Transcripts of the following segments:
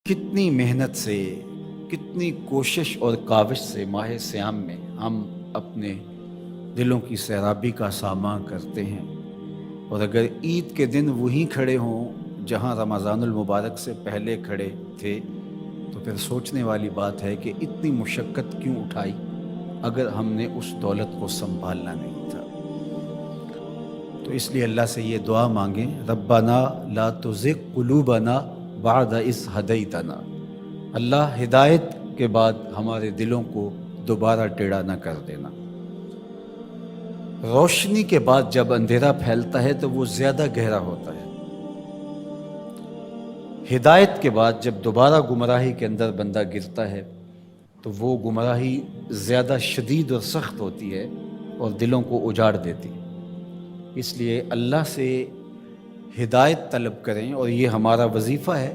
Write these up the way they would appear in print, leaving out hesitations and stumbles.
कितनी मेहनत से, कितनी कोशिश और काविश से माह सियाम में हम अपने दिलों की सैराबी का सामना करते हैं। और अगर ईद के दिन वहीं खड़े हों जहां रमज़ानुल मुबारक से पहले खड़े थे, तो फिर सोचने वाली बात है कि इतनी मुशक्क़त क्यों उठाई अगर हमने उस दौलत को संभालना नहीं था। तो इसलिए अल्लाह से ये दुआ मांगें, रब्बना ला तुज़िग़ क़ुलूबना बाद इज़ हदैतना। अल्लाह हिदायत के बाद हमारे दिलों को दोबारा टेढ़ा न कर देना। रोशनी के बाद जब अंधेरा फैलता है तो वो ज़्यादा गहरा होता है। हिदायत के बाद जब दोबारा गुमराही के अंदर बंदा गिरता है तो वो गुमराही ज़्यादा शदीद और सख्त होती है और दिलों को उजाड़ देती है। इसलिए अल्लाह से हिदायत तलब करें, और ये हमारा वजीफ़ा है।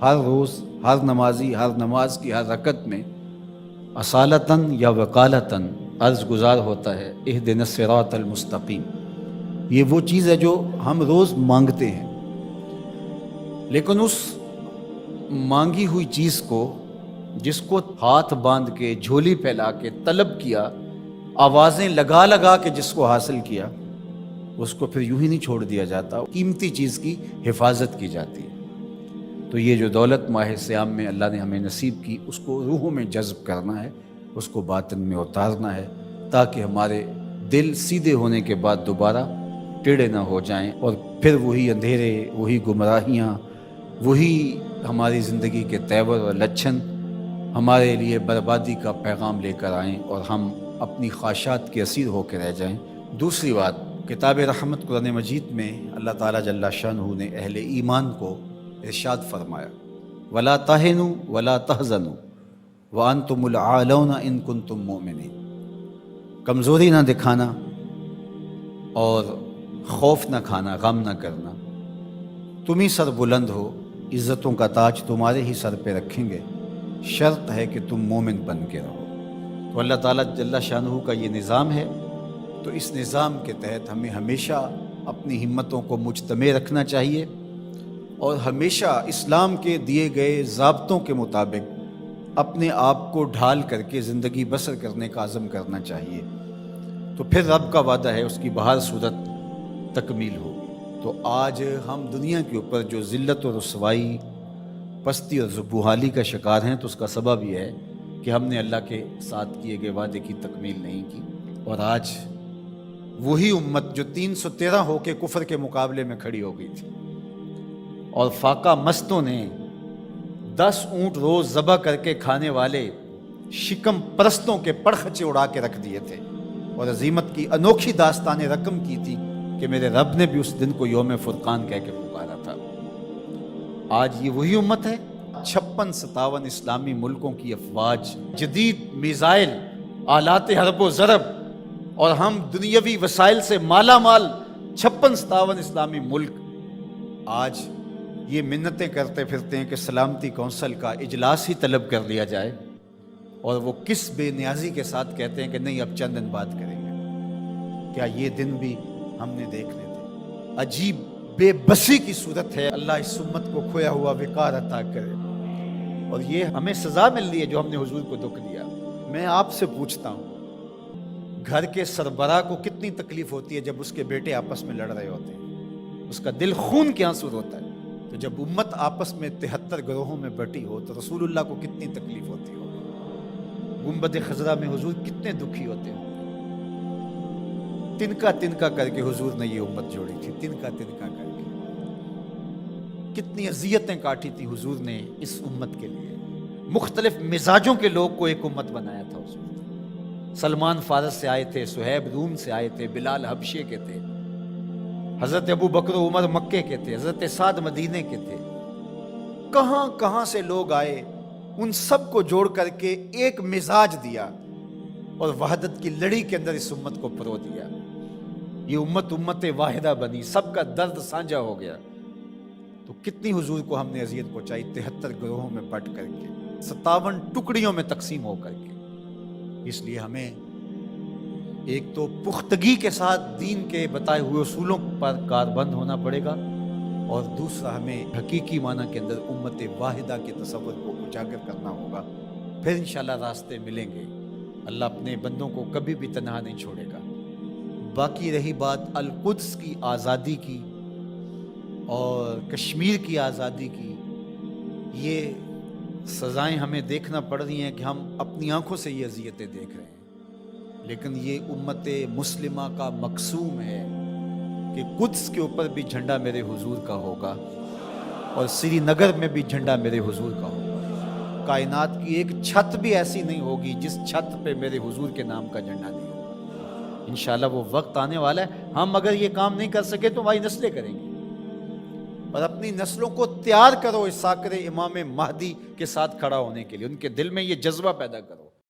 हर रोज़ हर नमाजी हर नमाज की हर रकत में असालतन या वकालतन अर्ज़ गुज़ार होता है, इहदिनस सिरातल मुस्तक़ीम। ये वो चीज़ है जो हम रोज़ मांगते हैं, लेकिन उस मांगी हुई चीज़ को, जिसको हाथ बांध के झोली फैला के तलब किया, आवाज़ें लगा लगा के जिसको हासिल किया, उसको फिर यूं ही नहीं छोड़ दिया जाता। कीमती चीज़ की हिफाजत की जाती है। तो ये जो दौलत माह सियाम में अल्लाह ने हमें नसीब की, उसको रूहों में जज्ब करना है, उसको बातिन में उतारना है, ताकि हमारे दिल सीधे होने के बाद दोबारा टेढ़े ना हो जाएं और फिर वही अंधेरे, वही गुमराहियाँ, वही हमारी ज़िंदगी के तेवर और लच्छन हमारे लिए बर्बादी का पैगाम लेकर आएँ और हम अपनी ख्वाहिशात के असीर होकर रह जाएँ। दूसरी बात, किताब रहमत कुरान मजीद में अल्लाह ताला जल्ला शानहू ने अहले ईमान को इरशाद फरमाया, वला तहनु वला तहज़नु व अंतुमुल आलौना इन कुंतुम मोमिनीन। कमज़ोरी ना दिखाना और खौफ ना खाना, गम ना करना। तुम ही सर बुलंद हो, इज़्ज़तों का ताज तुम्हारे ही सर पे रखेंगे, शर्त है कि तुम मोमिन बन के रहो। तो अल्लाह ताला जल्ला शानहू का ये निज़ाम है। तो इस निज़ाम के तहत हमें हमेशा अपनी हिम्मतों को मुजतमे रखना चाहिए और हमेशा इस्लाम के दिए गए ज़ाब्तों के मुताबिक अपने आप को ढाल करके ज़िंदगी बसर करने का आज़म करना चाहिए। तो फिर रब का वादा है उसकी बहार सूरत तकमील हो। तो आज हम दुनिया के ऊपर जो ज़िल्लत और रुसवाई, पस्ती और ज़ुबूहाली का शिकार हैं, तो उसका सबब यह है कि हमने अल्लाह के साथ किए गए वादे की तकमील नहीं की। और आज वही उम्मत जो 313 होके कुफर के मुकाबले में खड़ी हो गई थी, और फाका मस्तों ने 10 ऊँट रोज़ ज़बह करके खाने वाले शिकम परस्तों के पड़खचे उड़ा के रख दिए थे, और अजीमत की अनोखी दास्तान रकम की थी कि मेरे रब ने भी उस दिन को यौम फुरकान कह के पुकारा था। आज ये वही उम्मत है। 56-57 इस्लामी मुल्कों की अफवाज, जदीद मिसाइल, आलात हरबो ज़रब, और हम दुनियावी वसाइल से माला माल 56-57 इस्लामी मुल्क आज ये मिन्नतें करते फिरते हैं कि सलामती कौंसल का इजलास ही तलब कर लिया जाए, और वो किस बेनियाजी के साथ कहते हैं कि नहीं, अब चंद दिन बात करेंगे। क्या ये दिन भी हमने देखने थे? अजीब बेबसी की सूरत है। अल्लाह इस उम्मत को खोया हुआ विकार अता करे, और ये हमें सजा मिल रही है जो हमने हुजूर को दुख दिया। मैं आपसे पूछता हूँ, घर के सरबराह को कितनी तकलीफ होती है जब उसके बेटे आपस में लड़ रहे होते हैं? उसका दिल खून के आंसू होता है। तो जब उम्मत आपस में 73 ग्रोहों में बटी हो तो रसूलुल्लाह को कितनी तकलीफ होती हो। गुंबद खजरा में हुजूर कितने दुखी होते हो। तिनका तिनका करके हुजूर ने ये उम्मत जोड़ी थी, तिनका तिनका करके। कितनी अजियतें काटी थी हुजूर ने इस उम्मत के लिए। मुख्तलिफ मिजाजों के लोग को एक उम्मत बनाया था हुजूर। सलमान फारस से आए थे, सुहैब रूम से आए थे, बिलाल हबशे के थे, हज़रत अबू बकर उमर मक्के के थे, हज़रत साद मदीने के थे। कहां कहां से लोग आए, उन सब को जोड़ करके एक मिजाज दिया और वहदत की लड़ी के अंदर इस उम्मत को परो दिया। ये उम्मत उम्मत वाहिदा बनी, सबका दर्द साझा हो गया। तो कितनी हुजूर को हमने अजियत पहुंचाई, 73 ग्रोहों में बट करके, 57 टुकड़ियों में तकसीम हो करके। इसलिए हमें एक तो पुख्तगी के साथ दीन के बताए हुए उसूलों पर कारबंद होना पड़ेगा, اور دوسرا ہمیں حقیقی معنی کے اندر امت واحدہ کے تصور کو اجاگر کرنا ہوگا، پھر انشاءاللہ راستے ملیں گے۔ اللہ اپنے بندوں کو کبھی بھی تنہا نہیں چھوڑے گا۔ باقی رہی بات القدس کی آزادی کی اور کشمیر کی آزادی کی، یہ سزائیں ہمیں دیکھنا پڑ رہی ہیں کہ ہم اپنی آنکھوں سے یہ اذیتیں دیکھ رہے ہیں، لیکن یہ امت مسلمہ کا مقصوم ہے کہ قدس کے اوپر بھی جھنڈا میرے حضور کا ہوگا اور سری نگر میں بھی جھنڈا میرے حضور کا ہوگا۔ کائنات کی ایک چھت بھی ایسی نہیں ہوگی جس چھت پہ میرے حضور کے نام کا جھنڈا نہیں ہوگا۔ انشاءاللہ وہ وقت آنے والا ہے، ہم اگر یہ کام نہیں کر سکے تو ہماری نسلیں کریں گی، اور اپنی نسلوں کو تیار کرو اس ساکر امام مہدی کے ساتھ کھڑا ہونے کے لیے، ان کے دل میں یہ جذبہ پیدا کرو۔